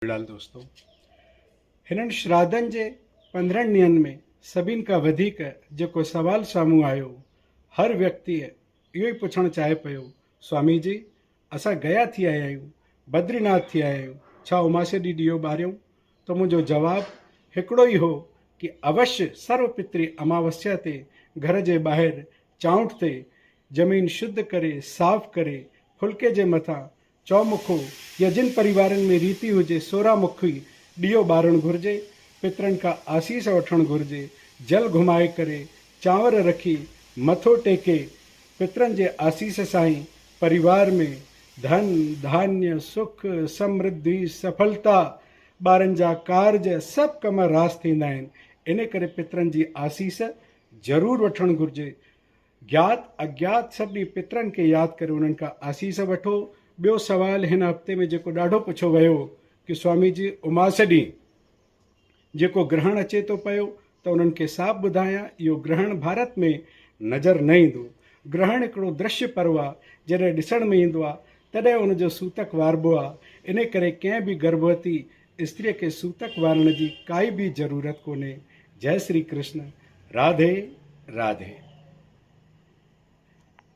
झूलेलाल दोस्तों, हिननि श्राद्धनि जे 15 ॾींहंनि में सभिनि खां वधीक जेको सवाल साम्हूं आयो, हर व्यक्ति इहो ई पुछणु चाहे पियो, स्वामी जी असां गया थी आया आहियूं, बद्रीनाथ थी आया आहियूं, छा उमासे ॾींहुं ॾीओ ॿारियूं? त मुंहिंजो जवाबु हिकिड़ो ई हो कि अवश्य सर्वपितृ अमावस्या ते घर जे ॿाहिरि चांउठ ते ज़मीन शुद्ध करे साफ़ करे फुल्के जे मथां चौमुखो या जिन परिवारनि में रीति हुजे 16 मुखी ॾीओ ॿारणु घुरिजे, पितरनि खां आसीस वठणु घुरिजे, जल घुमाए करे चांवर रखी मथो टेके पितरनि जे आसीस सां ई परिवार में धन धान्य सुख समृद्धि सफलता ॿारनि जा कार्ज सभु कम रास थींदा आहिनि। इन करे पितरनि जी आसीस ज़रूरु वठणु घुरिजे। ज्ञात अज्ञात सभिनी पितरनि खे यादि करे उन्हनि खां आसीस वठो। ॿियो सवाल हिन हफ़्ते में जेको ॾाढो पुछो वियो कि स्वामी जी उमास ॾींहुं जेको ग्रहण अचे थो पियो त उन्हनि खे साफ़ ॿुधायां, इहो ग्रहण भारत में नज़र न ईंदो। ग्रहण हिकिड़ो दृश्य पर्व आहे, जॾहिं ॾिसण में ईंदो आहे तॾहिं उनजो सूतक वारबो आहे। इन करे कंहिं बि गर्भवती स्त्रीअ खे सूतक वारण जी काई बि ज़रूरत कोन्हे। जय श्री कृष्ण, राधे राधे।